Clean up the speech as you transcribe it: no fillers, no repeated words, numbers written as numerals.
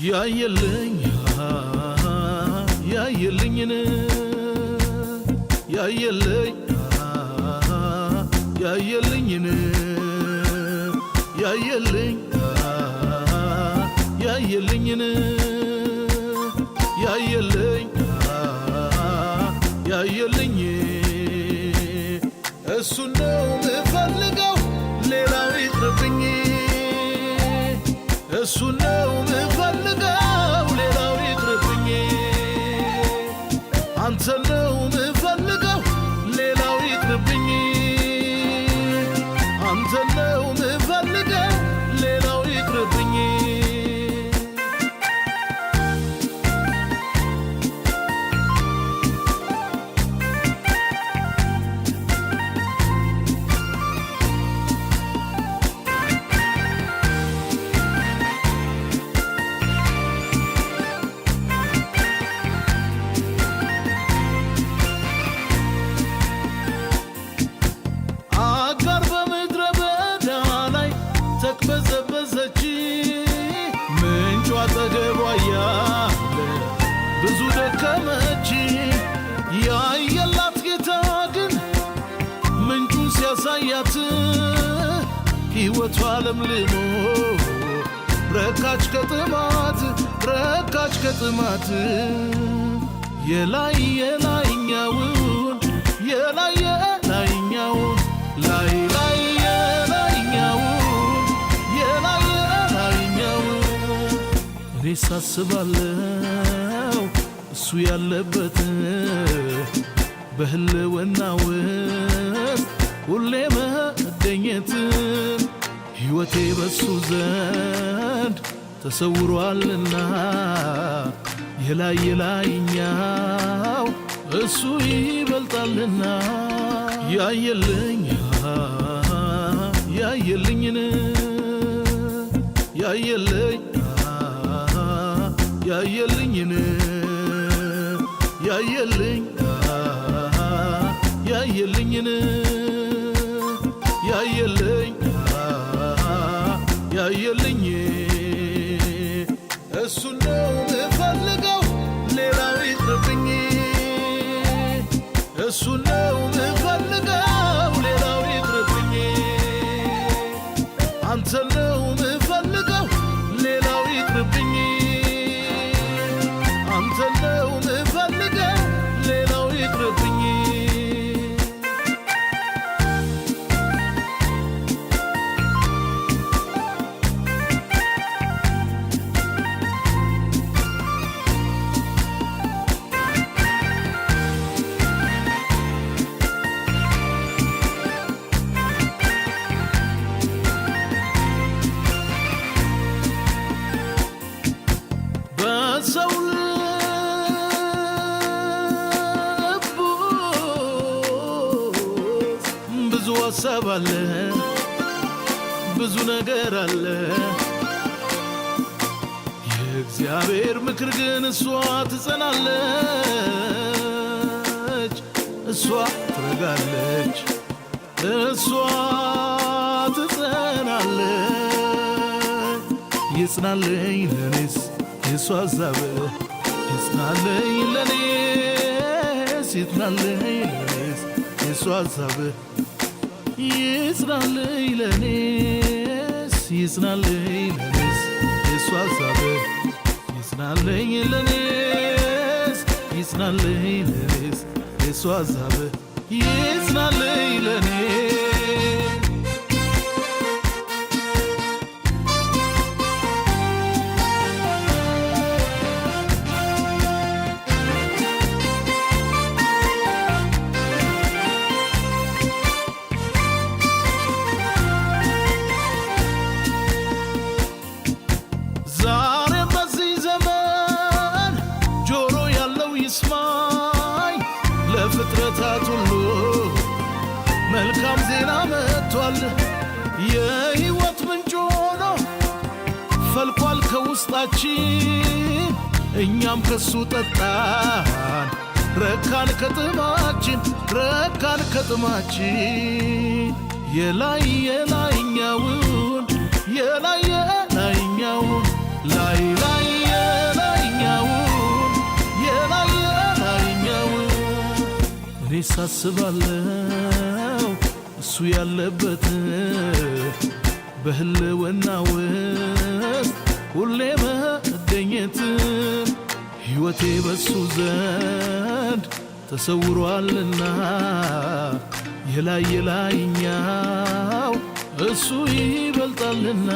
ያየልኝ ያየልኝን ያየልኝ ያየልኝን ያየልኝ ያየልኝን ያየልኝ ያየልኝ እሱ ነው ምፈልገው ሌላው ይቅርብኝ እሱ ነው ምፈልገው ሌላው ይቅርብኝ አንተ ነው ምፈልገው ሌላው ይቅርብኝ አንተ ነው ምፈልገው ሌላው ይቅርብኝ ብዙ ደከመች ያየላት ጌታ ግን ምንጩን ሲያሳያት ሕይወቷ ለምልሞ ረካች ከጥማት ረካች ከጥማት የላይ የላይኛውን የላይ የላይኛውን ላይ ላይ የላይኛውን የላይ የላይኛውን እኔ ሳስባለው እሱ ያለበት በህልውና ውስጥ ሁሌ መገኘት ሕይወቴ በሱ ዘንድ ተሰውሯልና የላይ የላይኛው እሱ ይበልጣልና ያየልኝ ያየልኝን ያየልኝ ያየልኝን ያየልኝ ያየልኝን ያየልኝ ያየልኝ እሱ ነው ምፈልገው ሌላው ይቅርብኝ እሱ ነው ምፈልገው ሌላው ይቅርብኝ አንተ ነው ምፈልገው ሌላው ይቅርብኝ አንተ ነው ምፈልገው ሌላው ይቅርብኝ በሰው ብዙ ሐሳብ አለ ብዙ ነገር አለ የእግዚአብሔር ምክር ግን እሷ ትጸናለች እሷ ትረጋለች እሷ ትጸናለች ይጽናልኝ ለኔስ የሷ ሐሳብ ይጽናልኝ ለኔስ ይጽናልኝ ለኔስ የሷ ሐሳብ ይጽናልኝ ለኔስ ይጽናልኝ ለኔስ የሷ ሐሳብ ይጽናልኝ ለኔስ ይጽናልኝ ለኔስ የሷ ሐሳብ ይጽናልኝ ለኔስ ፍጥረታት ሁሉ መልካም ዜና መጥቷል የሕይወት ምንጭ ሆኖ ፈልቋል ከውስጣችን እኛም ከሱ ጠጣን ረካን ከጥማችን ረካን ከጥማችን የላይ የላይኛውን የላይ የላይኛውን ላይ ላይ ሳስባለው እሱ ያለበት በህልውናው ሁሌ መገኘት ሕይወቴ በሱ ዘንድ ተሰውሯልና የላይኛው እሱ ይበልጣልና